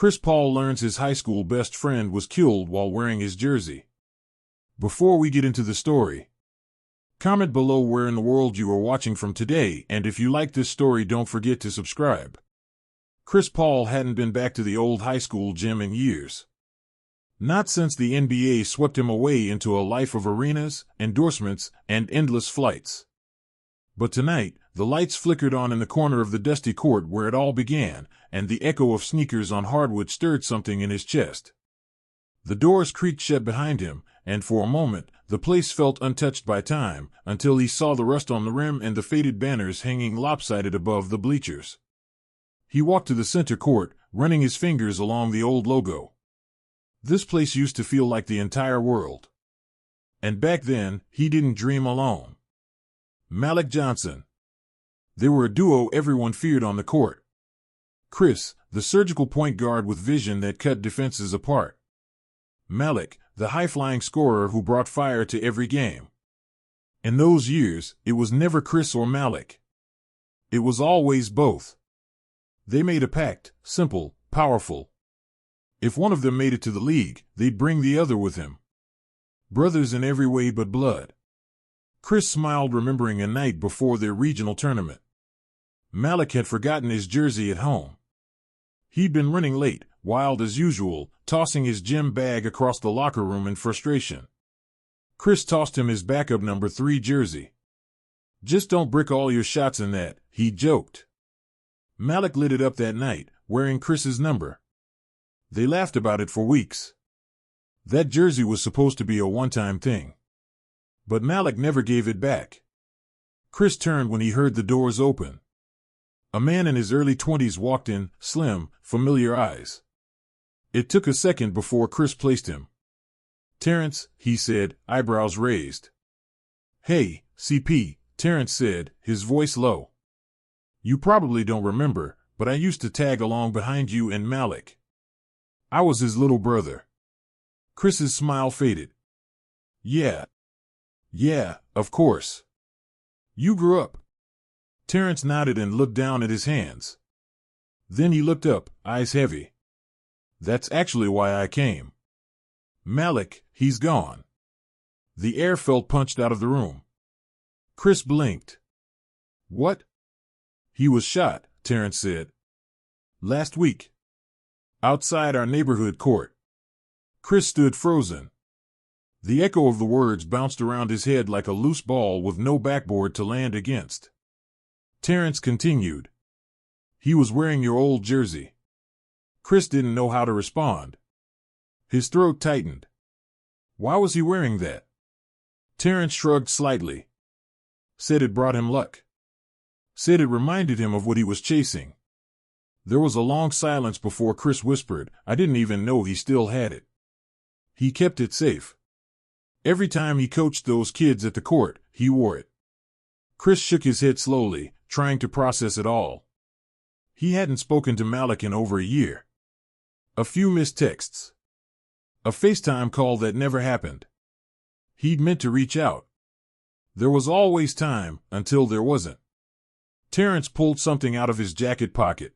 Chris Paul learns his high school best friend was killed while wearing his jersey. Before we get into the story, comment below where in the world you are watching from today, and if you like this story, don't forget to subscribe. Chris Paul hadn't been back to the old high school gym in years. Not since the NBA swept him away into a life of arenas, endorsements, and endless flights. But tonight, the lights flickered on in the corner of the dusty court where it all began, and the echo of sneakers on hardwood stirred something in his chest. The doors creaked shut behind him, and for a moment, the place felt untouched by time, until he saw the rust on the rim and the faded banners hanging lopsided above the bleachers. He walked to the center court, running his fingers along the old logo. This place used to feel like the entire world. And back then, he didn't dream alone. Malik Johnson. They were a duo everyone feared on the court. Chris, the surgical point guard with vision that cut defenses apart. Malik, the high-flying scorer who brought fire to every game. In those years, it was never Chris or Malik. It was always both. They made a pact, simple, powerful. If one of them made it to the league, they'd bring the other with him. Brothers in every way but blood. Chris smiled, remembering a night before their regional tournament. Malik had forgotten his jersey at home. He'd been running late, wild as usual, tossing his gym bag across the locker room in frustration. Chris tossed him his backup number 3 jersey. "Just don't brick all your shots in that," he joked. Malik lit it up that night, wearing Chris's number. They laughed about it for weeks. That jersey was supposed to be a one-time thing. But Malik never gave it back. Chris turned when he heard the doors open. A man in his early 20s walked in, slim, familiar eyes. It took a second before Chris placed him. "Terrence," he said, eyebrows raised. "Hey, CP," Terrence said, his voice low. "You probably don't remember, but I used to tag along behind you and Malik. I was his little brother." Chris's smile faded. Yeah, of course. You grew up." Terrence nodded and looked down at his hands. Then he looked up, eyes heavy. "That's actually why I came. Malik, he's gone." The air felt punched out of the room. Chris blinked. "What?" "He was shot," Terrence said. "Last week. Outside our neighborhood court." Chris stood frozen. The echo of the words bounced around his head like a loose ball with no backboard to land against. Terrence continued. "He was wearing your old jersey." Chris didn't know how to respond. His throat tightened. Why was he wearing that? Terrence shrugged slightly. Said it brought him luck. Said it reminded him of what he was chasing. There was a long silence before Chris whispered, "I didn't even know he still had it." He kept it safe. Every time he coached those kids at the court, he wore it. Chris shook his head slowly, trying to process it all. He hadn't spoken to Malik in over a year. A few missed texts. A FaceTime call that never happened. He'd meant to reach out. There was always time, until there wasn't. Terrence pulled something out of his jacket pocket.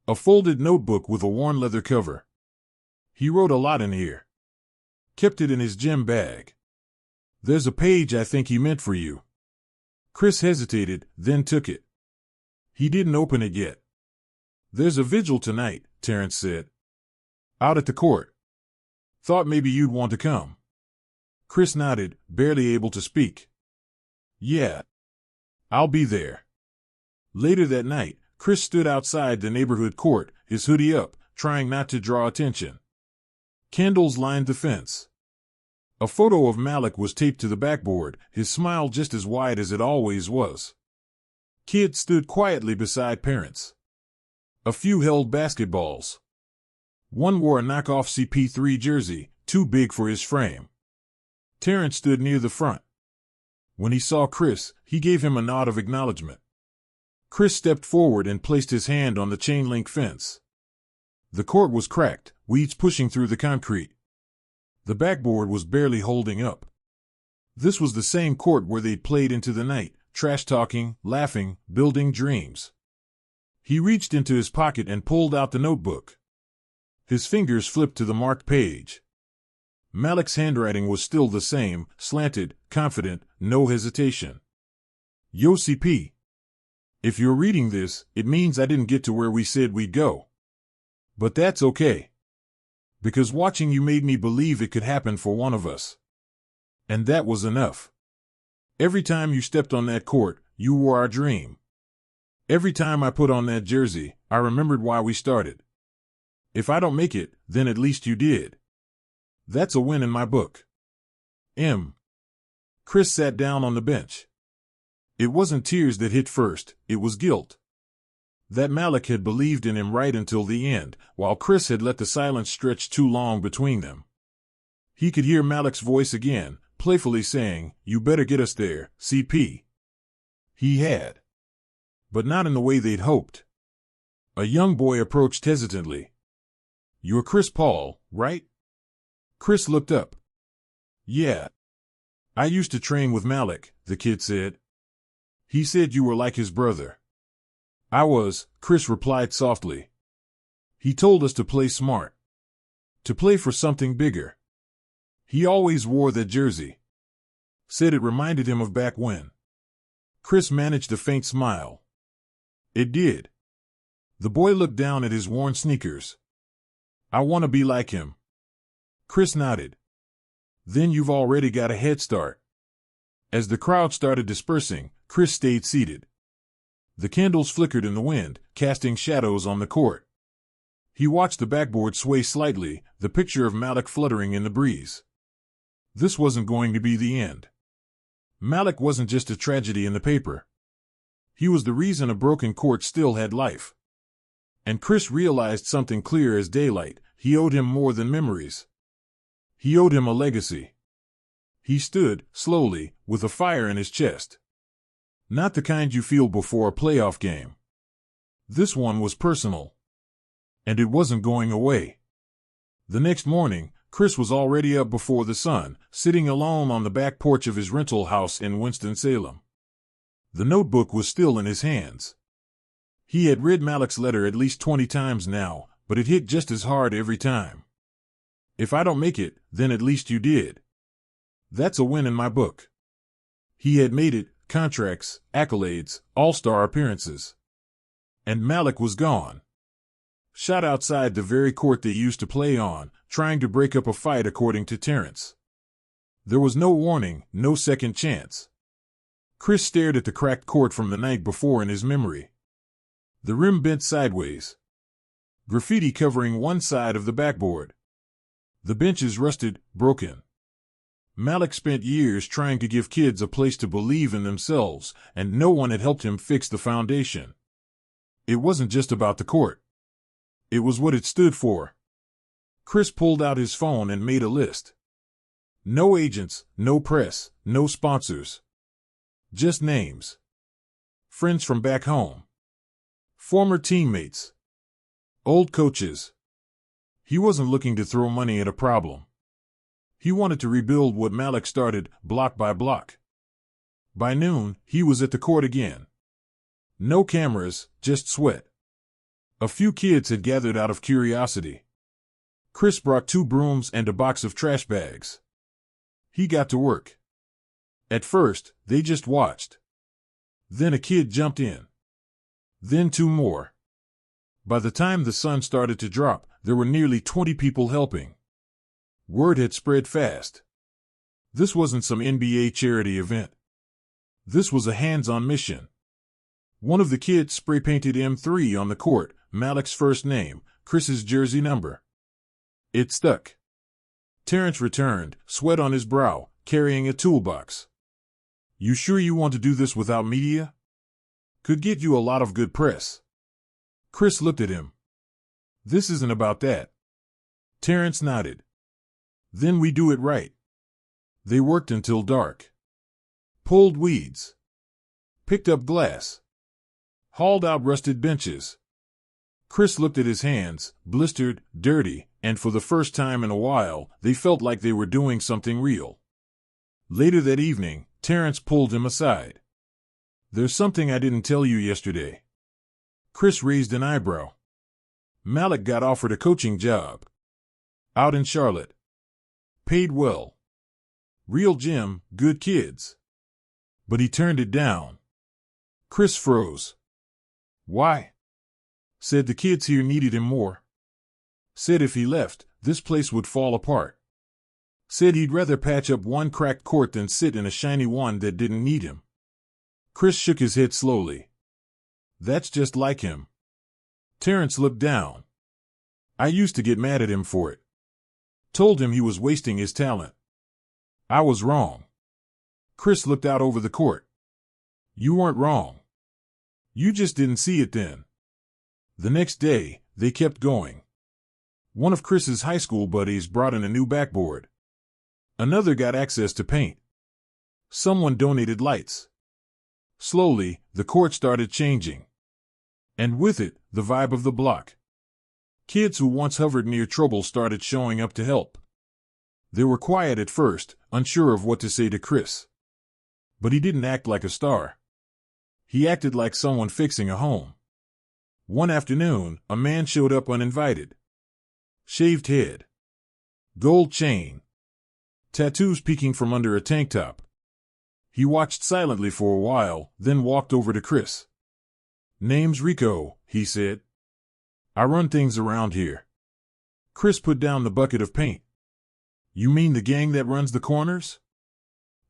A folded notebook with a worn leather cover. He wrote a lot in here. Kept it in his gym bag. "There's a page I think he meant for you." Chris hesitated, then took it. He didn't open it yet. "There's a vigil tonight," Terrence said. "Out at the court. Thought maybe you'd want to come." Chris nodded, barely able to speak. "Yeah. I'll be there." Later that night, Chris stood outside the neighborhood court, his hoodie up, trying not to draw attention. Candles lined the fence. A photo of Malik was taped to the backboard, his smile just as wide as it always was. Kids stood quietly beside parents. A few held basketballs. One wore a knockoff CP3 jersey, too big for his frame. Terrence stood near the front. When he saw Chris, he gave him a nod of acknowledgement. Chris stepped forward and placed his hand on the chain-link fence. The court was cracked, weeds pushing through the concrete. The backboard was barely holding up. This was the same court where they'd played into the night, trash-talking, laughing, building dreams. He reached into his pocket and pulled out the notebook. His fingers flipped to the marked page. Malik's handwriting was still the same, slanted, confident, no hesitation. Yo CP. If you're reading this, it means I didn't get to where we said we'd go. But that's okay. Because watching you made me believe it could happen for one of us. And that was enough. Every time you stepped on that court, you were our dream. Every time I put on that jersey, I remembered why we started. If I don't make it, then at least you did. That's a win in my book. Chris sat down on the bench. It wasn't tears that hit first, it was guilt. That Malik had believed in him right until the end, while Chris had let the silence stretch too long between them. He could hear Malik's voice again, playfully saying, "You better get us there, CP." He had. But not in the way they'd hoped. A young boy approached hesitantly. "You're Chris Paul, right?" Chris looked up. "Yeah. I used to train with Malik," the kid said. "He said you were like his brother." "I was," Chris replied softly. "He told us to play smart. To play for something bigger. He always wore that jersey. Said it reminded him of back when." Chris managed a faint smile. "It did." The boy looked down at his worn sneakers. "I want to be like him." Chris nodded. "Then you've already got a head start." As the crowd started dispersing, Chris stayed seated. The candles flickered in the wind, casting shadows on the court. He watched the backboard sway slightly, the picture of Malik fluttering in the breeze. This wasn't going to be the end. Malik wasn't just a tragedy in the paper. He was the reason a broken court still had life. And Chris realized something clear as daylight: he owed him more than memories. He owed him a legacy. He stood, slowly, with a fire in his chest. Not the kind you feel before a playoff game. This one was personal. And it wasn't going away. The next morning, Chris was already up before the sun, sitting alone on the back porch of his rental house in Winston-Salem. The notebook was still in his hands. He had read Malik's letter at least 20 times now, but it hit just as hard every time. "If I don't make it, then at least you did. That's a win in my book." He had made it, contracts, accolades, all-star appearances. And Malik was gone. Shot outside the very court they used to play on, trying to break up a fight according to Terrence. There was no warning, no second chance. Chris stared at the cracked court from the night before in his memory. The rim bent sideways. Graffiti covering one side of the backboard. The benches rusted, broken. Malik spent years trying to give kids a place to believe in themselves, and no one had helped him fix the foundation. It wasn't just about the court. It was what it stood for. Chris pulled out his phone and made a list. No agents, no press, no sponsors. Just names. Friends from back home. Former teammates. Old coaches. He wasn't looking to throw money at a problem. He wanted to rebuild what Malik started, block by block. By noon, he was at the court again. No cameras, just sweat. A few kids had gathered out of curiosity. Chris brought 2 brooms and a box of trash bags. He got to work. At first, they just watched. Then a kid jumped in. Then 2 more. By the time the sun started to drop, there were nearly 20 people helping. Word had spread fast. This wasn't some NBA charity event. This was a hands-on mission. One of the kids spray-painted M3 on the court, Malik's first name, Chris's jersey number. It stuck. Terrence returned, sweat on his brow, carrying a toolbox. "You sure you want to do this without media? Could get you a lot of good press." Chris looked at him. "This isn't about that." Terrence nodded. "Then we do it right." They worked until dark. Pulled weeds. Picked up glass. Hauled out rusted benches. Chris looked at his hands, blistered, dirty, and for the first time in a while, they felt like they were doing something real. Later that evening, Terrence pulled him aside. "There's something I didn't tell you yesterday." Chris raised an eyebrow. Malik got offered a coaching job out in Charlotte. Paid well. Real gym, good kids. But he turned it down. Chris froze. Why? Said the kids here needed him more. Said if he left, this place would fall apart. Said he'd rather patch up one cracked court than sit in a shiny one that didn't need him. Chris shook his head slowly. That's just like him. Terrence looked down. I used to get mad at him for it. Told him he was wasting his talent. I was wrong. Chris looked out over the court. You weren't wrong. You just didn't see it then. The next day, they kept going. One of Chris's high school buddies brought in a new backboard. Another got access to paint. Someone donated lights. Slowly, the court started changing. And with it, the vibe of the block. Kids who once hovered near trouble started showing up to help. They were quiet at first, unsure of what to say to Chris. But he didn't act like a star. He acted like someone fixing a home. One afternoon, a man showed up uninvited. Shaved head. Gold chain. Tattoos peeking from under a tank top. He watched silently for a while, then walked over to Chris. Name's Rico, he said. I run things around here. Chris put down the bucket of paint. You mean the gang that runs the corners?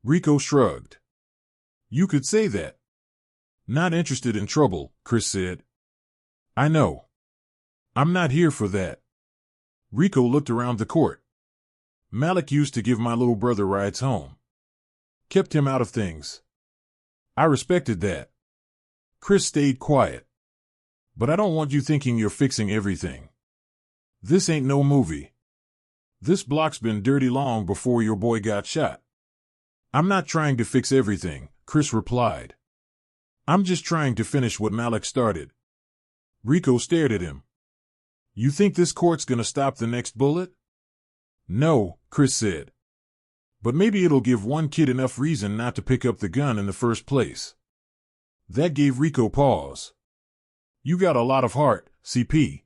Rico shrugged. You could say that. Not interested in trouble, Chris said. I know. I'm not here for that. Rico looked around the court. Malik used to give my little brother rides home. Kept him out of things. I respected that. Chris stayed quiet. But I don't want you thinking you're fixing everything. This ain't no movie. This block's been dirty long before your boy got shot. I'm not trying to fix everything, Chris replied. I'm just trying to finish what Malik started. Rico stared at him. You think this court's gonna stop the next bullet? No, Chris said. But maybe it'll give one kid enough reason not to pick up the gun in the first place. That gave Rico pause. You got a lot of heart, CP.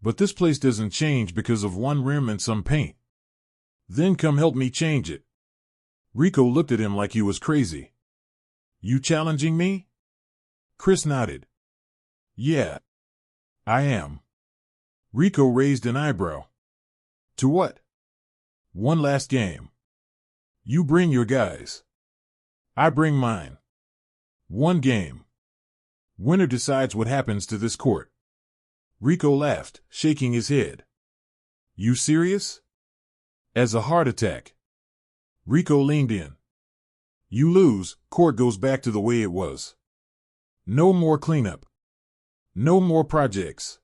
But this place doesn't change because of one rim and some paint. Then come help me change it. Rico looked at him like he was crazy. You challenging me? Chris nodded. Yeah. I am. Rico raised an eyebrow. To what? One last game. You bring your guys. I bring mine. One game. Winner decides what happens to this court. Rico laughed, shaking his head. You serious? As a heart attack. Rico leaned in. You lose, court goes back to the way it was. No more cleanup. No more projects.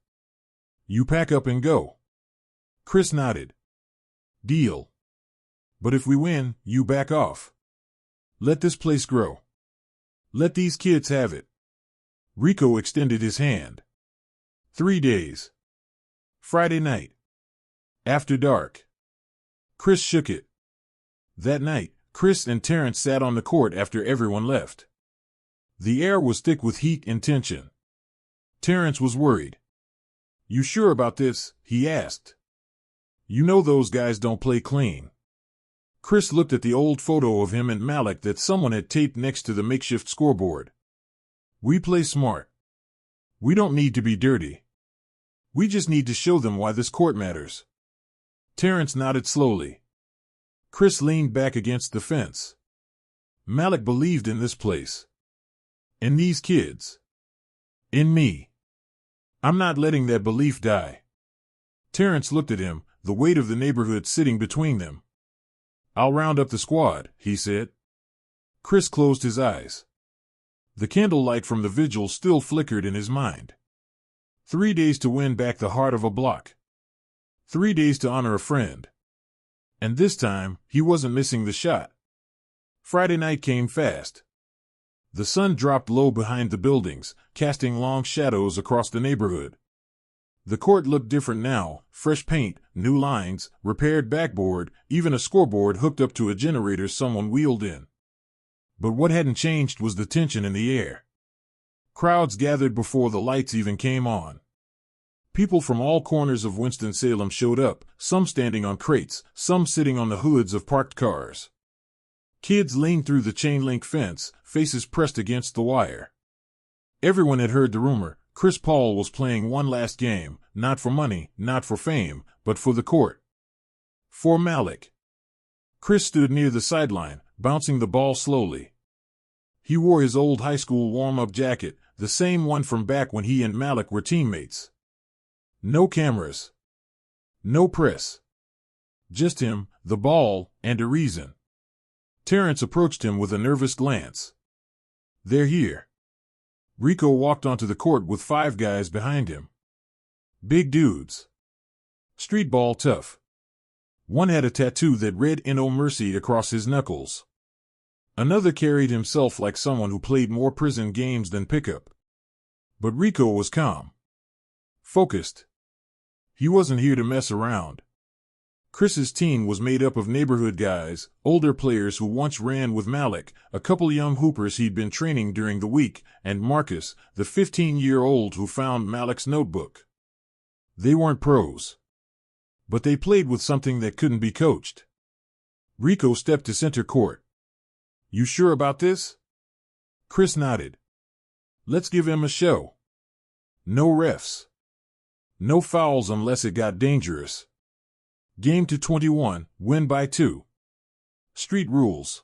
You pack up and go. Chris nodded. Deal. But if we win, you back off. Let this place grow. Let these kids have it. Rico extended his hand. 3 days. Friday night. After dark. Chris shook it. That night, Chris and Terrence sat on the court after everyone left. The air was thick with heat and tension. Terrence was worried. You sure about this? He asked. You know those guys don't play clean. Chris looked at the old photo of him and Malik that someone had taped next to the makeshift scoreboard. We play smart. We don't need to be dirty. We just need to show them why this court matters. Terrence nodded slowly. Chris leaned back against the fence. Malik believed in this place. In these kids. In me. I'm not letting that belief die. Terrence looked at him, the weight of the neighborhood sitting between them. I'll round up the squad, he said. Chris closed his eyes. The candlelight from the vigil still flickered in his mind. 3 days to win back the heart of a block. 3 days to honor a friend. And this time, he wasn't missing the shot. Friday night came fast. The sun dropped low behind the buildings, casting long shadows across the neighborhood. The court looked different now, fresh paint, new lines, repaired backboard, even a scoreboard hooked up to a generator someone wheeled in. But what hadn't changed was the tension in the air. Crowds gathered before the lights even came on. People from all corners of Winston-Salem showed up, some standing on crates, some sitting on the hoods of parked cars. Kids leaned through the chain-link fence, faces pressed against the wire. Everyone had heard the rumor. Chris Paul was playing one last game, not for money, not for fame, but for the court. For Malik. Chris stood near the sideline, bouncing the ball slowly. He wore his old high school warm-up jacket, the same one from back when he and Malik were teammates. No cameras. No press. Just him, the ball, and a reason. Terrence approached him with a nervous glance. "They're here." Rico walked onto the court with 5 guys behind him. Big dudes. Street ball tough. One had a tattoo that read "No Mercy" across his knuckles. Another carried himself like someone who played more prison games than pickup. But Rico was calm. Focused. He wasn't here to mess around. Chris's team was made up of neighborhood guys, older players who once ran with Malik, a couple young hoopers he'd been training during the week, and Marcus, the 15-year-old who found Malik's notebook. They weren't pros. But they played with something that couldn't be coached. Rico stepped to center court. "You sure about this?" Chris nodded. "Let's give him a show. No refs. No fouls unless it got dangerous. Game to 21, win by 2. Street rules."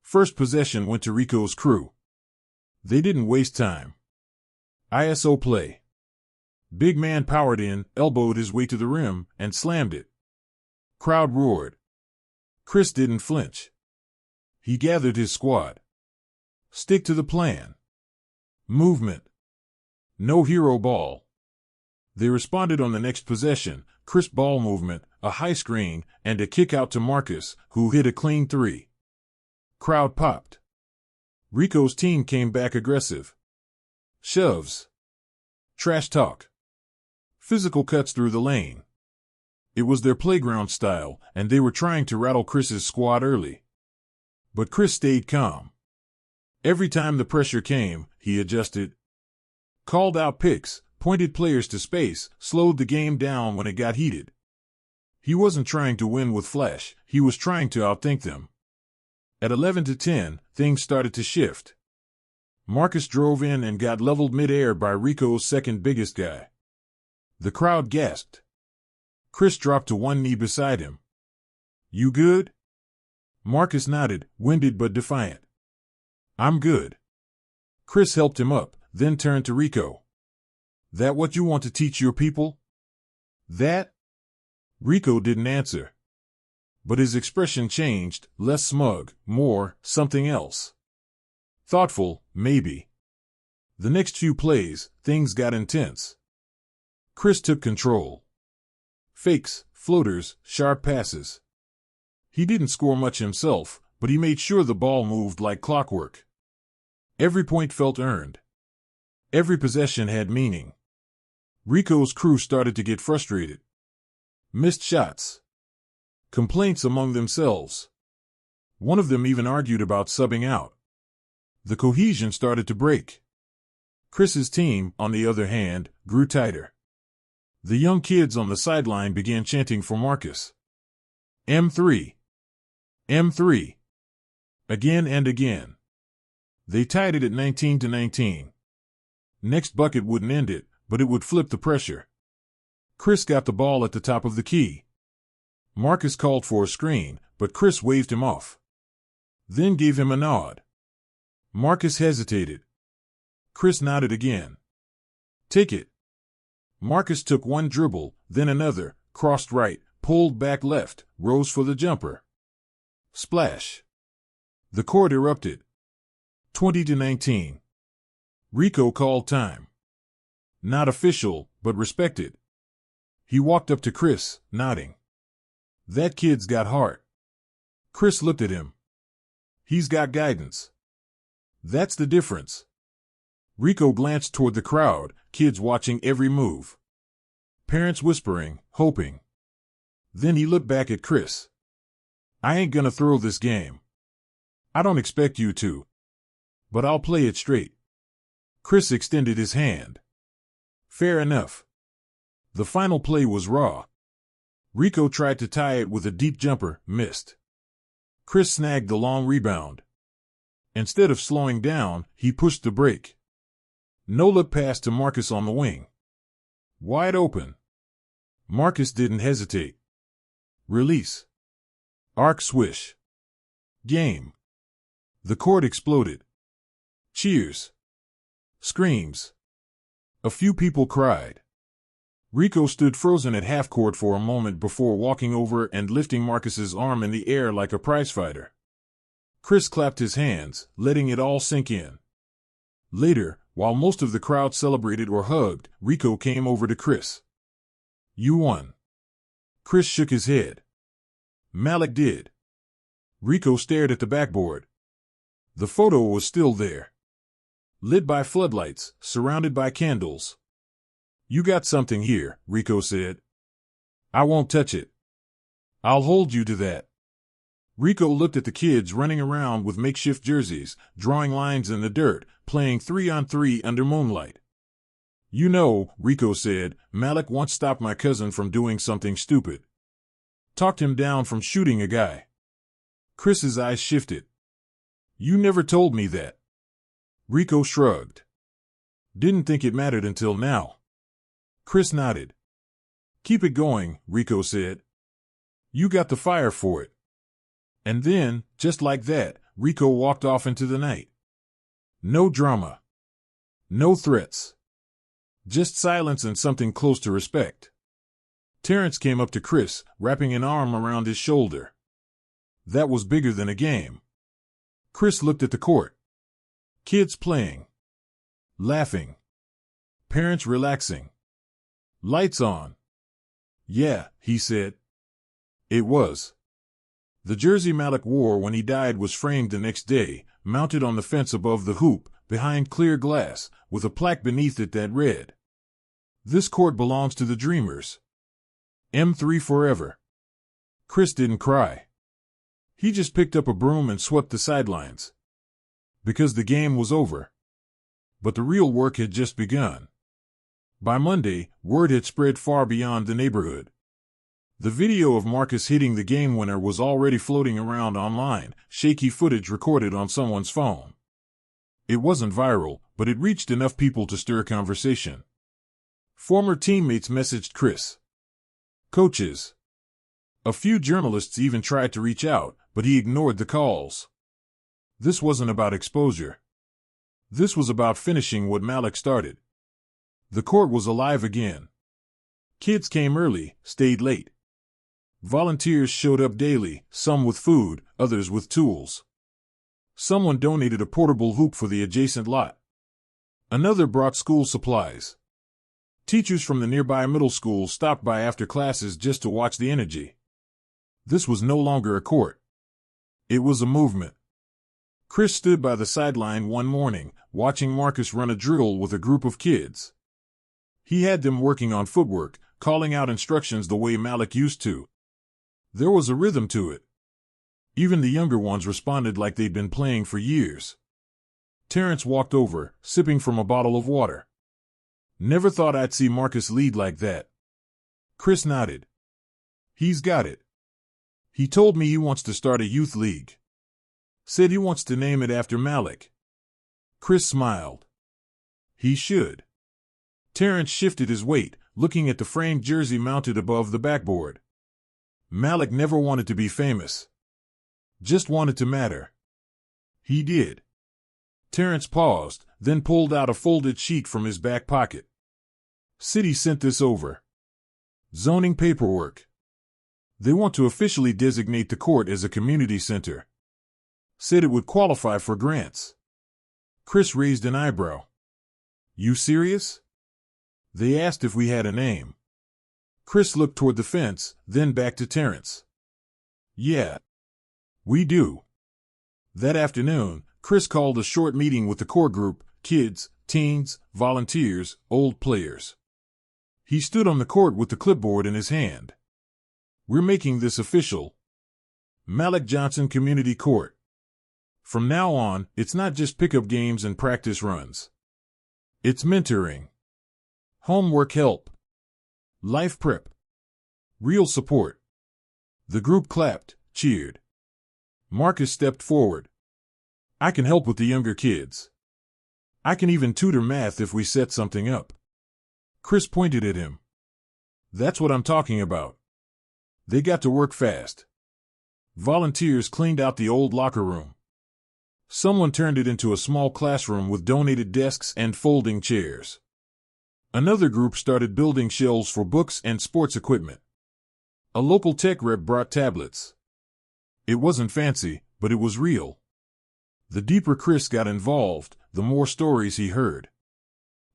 First possession went to Rico's crew. They didn't waste time. ISO play. Big man powered in, elbowed his way to the rim, and slammed it. Crowd roared. Chris didn't flinch. He gathered his squad. Stick to the plan. Movement. No hero ball. They responded on the next possession, crisp ball movement, a high screen, and a kick out to Marcus, who hit a clean 3. Crowd popped. Rico's team came back aggressive. Shoves. Trash talk. Physical cuts through the lane. It was their playground style, and they were trying to rattle Chris's squad early. But Chris stayed calm. Every time the pressure came, he adjusted. Called out picks, pointed players to space, slowed the game down when it got heated. He wasn't trying to win with flash, he was trying to outthink them. At 11-10, things started to shift. Marcus drove in and got leveled mid-air by Rico's second biggest guy. The crowd gasped. Chris dropped to one knee beside him. "You good?" Marcus nodded, winded but defiant. "I'm good." Chris helped him up, then turned to Rico. "That what you want to teach your people?" "That?" Rico didn't answer. But his expression changed, less smug, more, something else. Thoughtful, maybe. The next few plays, things got intense. Chris took control. Fakes, floaters, sharp passes. He didn't score much himself, but he made sure the ball moved like clockwork. Every point felt earned. Every possession had meaning. Rico's crew started to get frustrated. Missed shots. Complaints among themselves. One of them even argued about subbing out. The cohesion started to break. Chris's team, on the other hand, grew tighter. The young kids on the sideline began chanting for Marcus. M3. M3. Again and again. They tied it at 19-19. Next bucket wouldn't end it, but it would flip the pressure. Chris got the ball at the top of the key. Marcus called for a screen, but Chris waved him off. Then gave him a nod. Marcus hesitated. Chris nodded again. "Take it." Marcus took one dribble, then another, crossed right, pulled back left, rose for the jumper. Splash. The court erupted. 20-19. Rico called time. Not official, but respected. He walked up to Chris, nodding. "That kid's got heart." Chris looked at him. "He's got guidance." "That's the difference." Rico glanced toward the crowd, kids watching every move. Parents whispering, hoping. Then he looked back at Chris. "I ain't gonna throw this game. I don't expect you to. But I'll play it straight." Chris extended his hand. "Fair enough." The final play was raw. Rico tried to tie it with a deep jumper, missed. Chris snagged the long rebound. Instead of slowing down, he pushed the break. No-look pass to Marcus on the wing. Wide open. Marcus didn't hesitate. Release. Arc swish. Game. The court exploded. Cheers. Screams. A few people cried. Rico stood frozen at half court for a moment before walking over and lifting Marcus's arm in the air like a prizefighter. Chris clapped his hands, letting it all sink in. Later, while most of the crowd celebrated or hugged, Rico came over to Chris. "You won." Chris shook his head. Malik did. Rico stared at the backboard. The photo was still there. Lit by floodlights, surrounded by candles. "You got something here," Rico said. "I won't touch it. I'll hold you to that." Rico looked at the kids running around with makeshift jerseys, drawing lines in the dirt, playing 3-on-3 under moonlight. "You know," Rico said, "Malik once stopped my cousin from doing something stupid. Talked him down from shooting a guy." Chris's eyes shifted. "You never told me that." Rico shrugged. "Didn't think it mattered until now." Chris nodded. "Keep it going," Rico said. "You got the fire for it." And then, just like that, Rico walked off into the night. No drama. No threats. Just silence and something close to respect. Terrence came up to Chris, wrapping an arm around his shoulder. That was bigger than a game. Chris looked at the court. Kids playing. Laughing. Parents relaxing. Lights on. "Yeah," he said. It was. The jersey Malik wore when he died was framed the next day, mounted on the fence above the hoop, behind clear glass, with a plaque beneath it that read, "This court belongs to the Dreamers. M3 forever." Chris didn't cry. He just picked up a broom and swept the sidelines. Because the game was over. But the real work had just begun. By Monday, word had spread far beyond the neighborhood. The video of Marcus hitting the game winner was already floating around online, shaky footage recorded on someone's phone. It wasn't viral, but it reached enough people to stir conversation. Former teammates messaged Chris. Coaches. A few journalists even tried to reach out, but he ignored the calls. This wasn't about exposure. This was about finishing what Malik started. The court was alive again. Kids came early, stayed late. Volunteers showed up daily, some with food, others with tools. Someone donated a portable hoop for the adjacent lot. Another brought school supplies. Teachers from the nearby middle school stopped by after classes just to watch the energy. This was no longer a court. It was a movement. Chris stood by the sideline one morning, watching Marcus run a drill with a group of kids. He had them working on footwork, calling out instructions the way Malik used to. There was a rhythm to it. Even the younger ones responded like they'd been playing for years. Terrence walked over, sipping from a bottle of water. "Never thought I'd see Marcus lead like that." Chris nodded. "He's got it. He told me he wants to start a youth league. Said he wants to name it after Malik." Chris smiled. "He should." Terrence shifted his weight, looking at the framed jersey mounted above the backboard. Malik never wanted to be famous. Just wanted to matter. He did. Terrence paused, then pulled out a folded sheet from his back pocket. "City sent this over. Zoning paperwork. They want to officially designate the court as a community center. Said it would qualify for grants." Chris raised an eyebrow. "You serious?" "They asked if we had a name." Chris looked toward the fence, then back to Terrence. "Yeah. We do." That afternoon, Chris called a short meeting with the core group, kids, teens, volunteers, old players. He stood on the court with the clipboard in his hand. "We're making this official. Malik Johnson Community Court. From now on, it's not just pickup games and practice runs. It's mentoring. Homework help. Life prep. Real support. The group clapped, cheered. Marcus stepped forward. I can help with the younger kids. I can even tutor math if we set something up. Chris pointed at him. That's what I'm talking about. They got to work fast. Volunteers cleaned out the old locker room. Someone turned it into a small classroom with donated desks and folding chairs. Another group started building shelves for books and sports equipment. A local tech rep brought tablets. It wasn't fancy, but it was real. The deeper Chris got involved, the more stories he heard.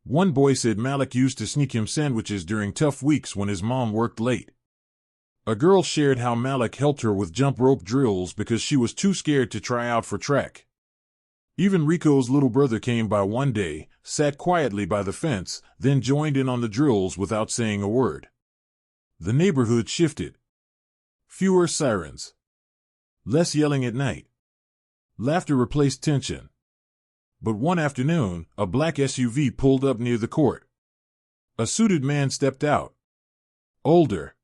One boy said Malik used to sneak him sandwiches during tough weeks when his mom worked late. A girl shared how Malik helped her with jump rope drills because she was too scared to try out for track. Even Rico's little brother came by one day, sat quietly by the fence, then joined in on the drills without saying a word. The neighborhood shifted. Fewer sirens. Less yelling at night. Laughter replaced tension. But one afternoon, a black SUV pulled up near the court. A suited man stepped out. Older.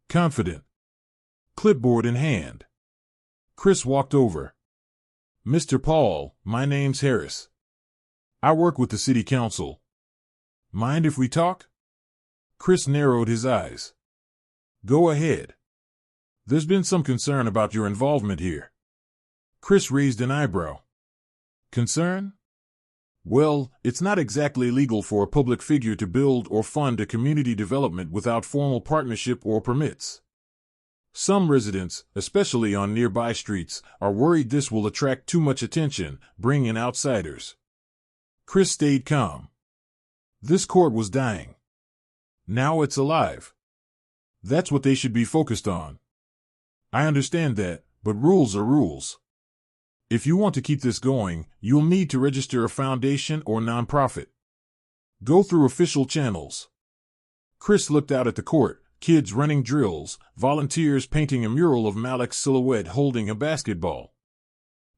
Confident. Clipboard in hand. Chris walked over. Mr. Paul, my name's Harris. I work with the city council. Mind if we talk? Chris narrowed his eyes. Go ahead. There's been some concern about your involvement here. Chris raised an eyebrow. Concern? Well, it's not exactly legal for a public figure to build or fund a community development without formal partnership or permits. Some residents, especially on nearby streets, are worried this will attract too much attention, bring in outsiders. Chris stayed calm. This court was dying. Now it's alive. That's what they should be focused on. I understand that, but rules are rules. If you want to keep this going, you'll need to register a foundation or nonprofit. Go through official channels. Chris looked out at the court. Kids running drills, volunteers painting a mural of Malik's silhouette holding a basketball.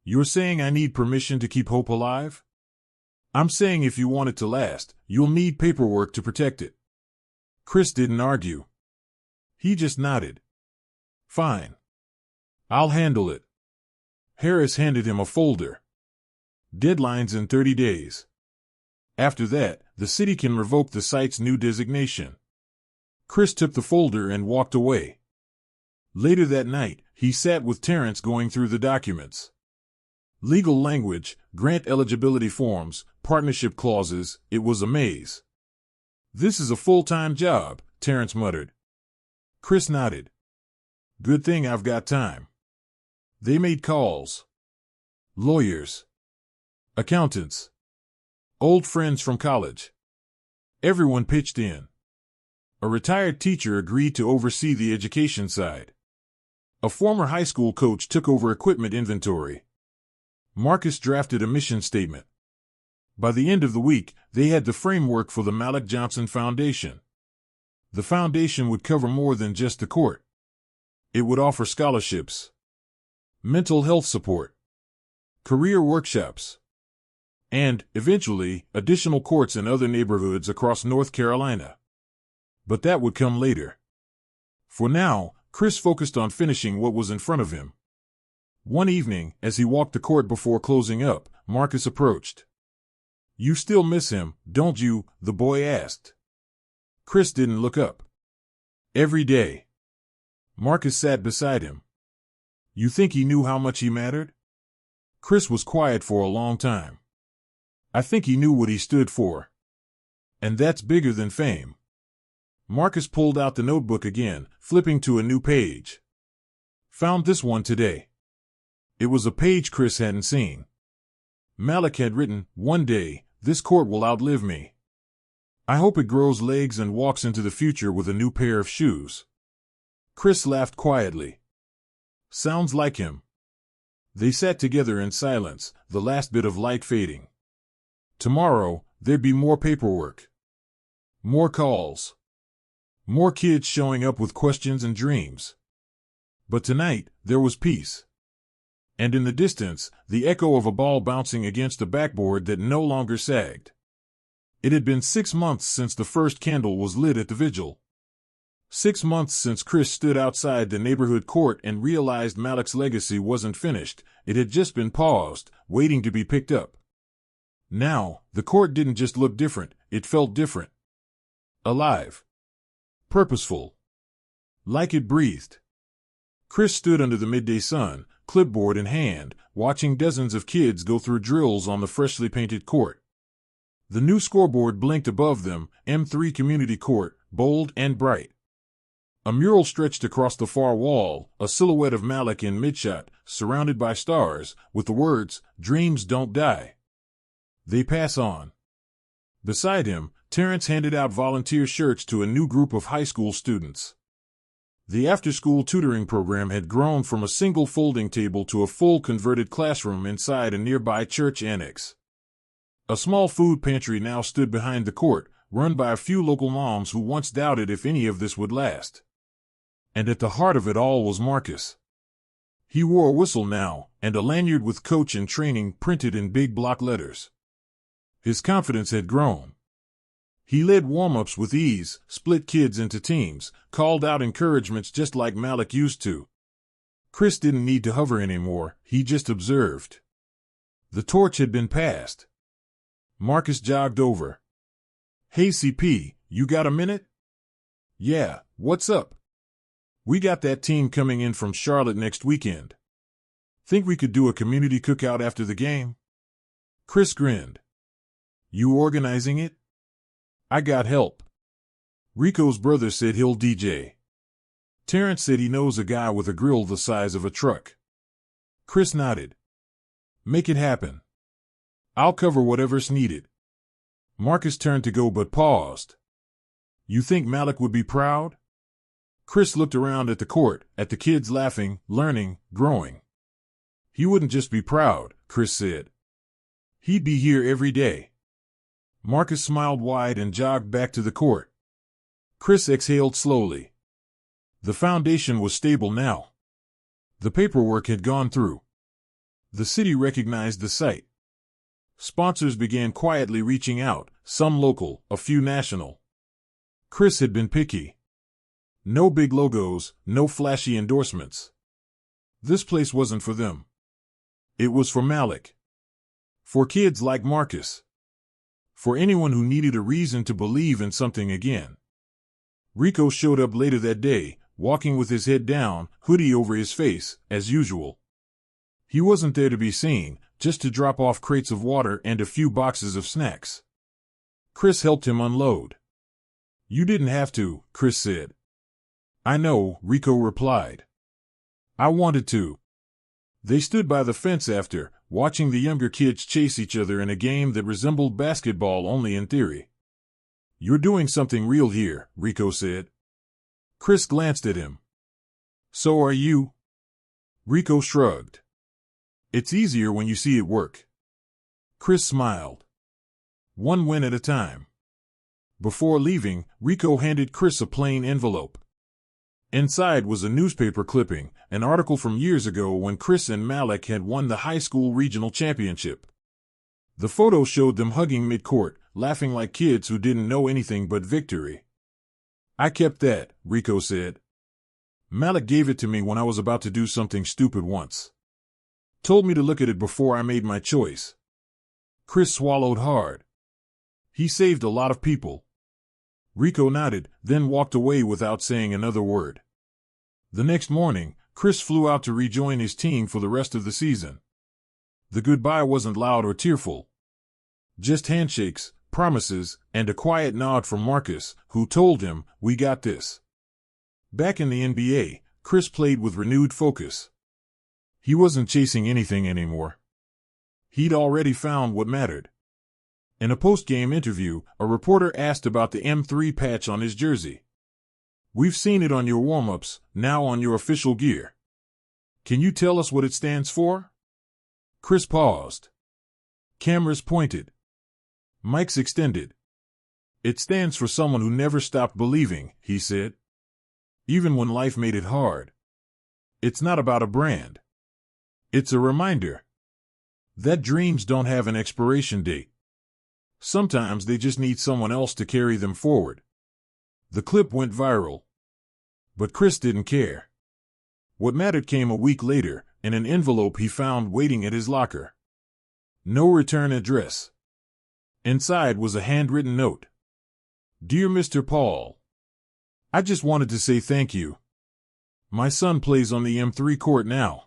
You're saying I need permission to keep hope alive? I'm saying if you want it to last, you'll need paperwork to protect it. Chris didn't argue. He just nodded. Fine. I'll handle it. Harris handed him a folder. Deadlines in 30 days. After that, the city can revoke the site's new designation. Chris took the folder and walked away. Later that night, he sat with Terrence going through the documents. Legal language, grant eligibility forms, partnership clauses, it was a maze. This is a full-time job, Terrence muttered. Chris nodded. Good thing I've got time. They made calls. Lawyers. Accountants. Old friends from college. Everyone pitched in. A retired teacher agreed to oversee the education side. A former high school coach took over equipment inventory. Marcus drafted a mission statement. By the end of the week, they had the framework for the Malik Johnson Foundation. The foundation would cover more than just the court. It would offer scholarships, mental health support, career workshops, and, eventually, additional courts in other neighborhoods across North Carolina. But that would come later. For now, Chris focused on finishing what was in front of him. One evening, as he walked the court before closing up, Marcus approached. You still miss him, don't you? The boy asked. Chris didn't look up. Every day. Marcus sat beside him. You think he knew how much he mattered? Chris was quiet for a long time. I think he knew what he stood for. And that's bigger than fame. Marcus pulled out the notebook again, flipping to a new page. Found this one today. It was a page Chris hadn't seen. Malik had written, "One day, this court will outlive me. I hope it grows legs and walks into the future with a new pair of shoes." Chris laughed quietly. Sounds like him. They sat together in silence, the last bit of light fading. Tomorrow, there'd be more paperwork. More calls. More kids showing up with questions and dreams. But tonight, there was peace. And in the distance, the echo of a ball bouncing against a backboard that no longer sagged. It had been 6 months since the first candle was lit at the vigil. 6 months since Chris stood outside the neighborhood court and realized Malik's legacy wasn't finished, it had just been paused, waiting to be picked up. Now, the court didn't just look different, it felt different. Alive. Purposeful. Like it breathed. Chris stood under the midday sun, clipboard in hand, watching dozens of kids go through drills on the freshly painted court. The new scoreboard blinked above them, M3 Community Court, bold and bright. A mural stretched across the far wall, a silhouette of Malik in midshot, surrounded by stars, with the words, "Dreams don't die. They pass on." Beside him, Terrence handed out volunteer shirts to a new group of high school students. The after-school tutoring program had grown from a single folding table to a full converted classroom inside a nearby church annex. A small food pantry now stood behind the court, run by a few local moms who once doubted if any of this would last. And at the heart of it all was Marcus. He wore a whistle now, and a lanyard with coach in training printed in big block letters. His confidence had grown. He led warm-ups with ease, split kids into teams, called out encouragements just like Malik used to. Chris didn't need to hover anymore, he just observed. The torch had been passed. Marcus jogged over. "Hey CP, you got a minute?" "Yeah, what's up?" "We got that team coming in from Charlotte next weekend. Think we could do a community cookout after the game?" Chris grinned. "You organizing it?" "I got help. Rico's brother said he'll DJ. Terrence said he knows a guy with a grill the size of a truck." Chris nodded. "Make it happen. I'll cover whatever's needed." Marcus turned to go but paused. "You think Malik would be proud?" Chris looked around at the court, at the kids laughing, learning, growing. "He wouldn't just be proud," Chris said. "He'd be here every day." Marcus smiled wide and jogged back to the court. Chris exhaled slowly. The foundation was stable now. The paperwork had gone through. The city recognized the site. Sponsors began quietly reaching out, some local, a few national. Chris had been picky. No big logos, no flashy endorsements. This place wasn't for them. It was for Malik. For kids like Marcus. For anyone who needed a reason to believe in something again. Rico showed up later that day, walking with his head down, hoodie over his face, as usual. He wasn't there to be seen, just to drop off crates of water and a few boxes of snacks. Chris helped him unload. "You didn't have to," Chris said. "I know," Rico replied. "I wanted to." They stood by the fence after, watching the younger kids chase each other in a game that resembled basketball only in theory. "You're doing something real here," Rico said. Chris glanced at him. "So are you?" Rico shrugged. "It's easier when you see it work." Chris smiled. One win at a time. Before leaving, Rico handed Chris a plain envelope. Inside was a newspaper clipping, an article from years ago when Chris and Malik had won the high school regional championship. The photo showed them hugging mid-court, laughing like kids who didn't know anything but victory. "I kept that," Rico said. "Malik gave it to me when I was about to do something stupid once. Told me to look at it before I made my choice." Chris swallowed hard. He saved a lot of people. Rico nodded, then walked away without saying another word. The next morning, Chris flew out to rejoin his team for the rest of the season. The goodbye wasn't loud or tearful. Just handshakes, promises, and a quiet nod from Marcus, who told him, "We got this." Back in the NBA, Chris played with renewed focus. He wasn't chasing anything anymore. He'd already found what mattered. In a post-game interview, a reporter asked about the M3 patch on his jersey. "We've seen it on your warm-ups, now on your official gear. Can you tell us what it stands for?" Chris paused. Cameras pointed. Mics extended. "It stands for someone who never stopped believing," he said. "Even when life made it hard. It's not about a brand. It's a reminder that dreams don't have an expiration date. Sometimes they just need someone else to carry them forward." The clip went viral. But Chris didn't care. What mattered came a week later, in an envelope he found waiting at his locker. No return address. Inside was a handwritten note. Dear Mr. Paul, I just wanted to say thank you. My son plays on the M3 court now.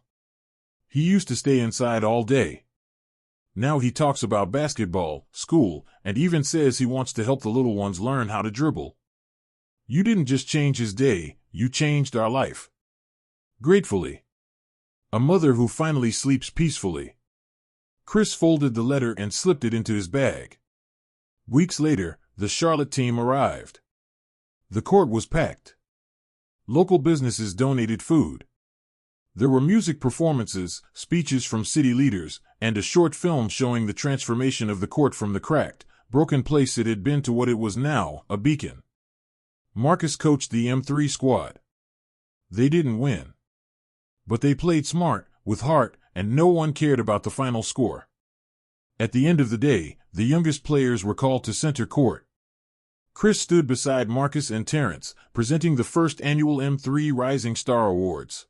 He used to stay inside all day. Now he talks about basketball, school, and even says he wants to help the little ones learn how to dribble. You didn't just change his day, you changed our life. Gratefully. A mother who finally sleeps peacefully. Chris folded the letter and slipped it into his bag. Weeks later, the Charlotte team arrived. The court was packed. Local businesses donated food. There were music performances, speeches from city leaders, and a short film showing the transformation of the court from the cracked, broken place it had been to what it was now, a beacon. Marcus coached the M3 squad. They didn't win. But they played smart, with heart, and no one cared about the final score. At the end of the day, the youngest players were called to center court. Chris stood beside Marcus and Terrence, presenting the first annual M3 Rising Star Awards.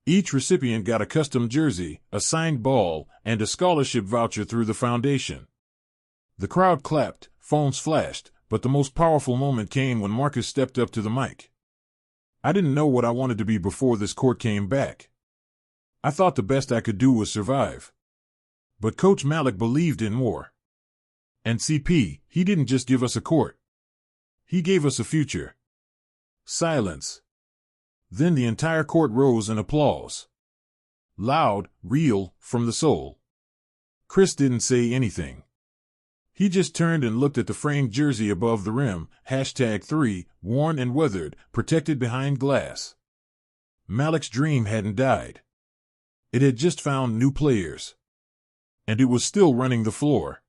Each recipient got a custom jersey, a signed ball, and a scholarship voucher through the foundation. The crowd clapped, phones flashed, but the most powerful moment came when Marcus stepped up to the mic. I didn't know what I wanted to be before this court came back. I thought the best I could do was survive. But Coach Malik believed in more. And CP, he didn't just give us a court. He gave us a future. Silence. Then the entire court rose in applause. Loud, real, from the soul. Chris didn't say anything. He just turned and looked at the framed jersey above the rim, #3, worn and weathered, protected behind glass. Malik's dream hadn't died. It had just found new players. And it was still running the floor.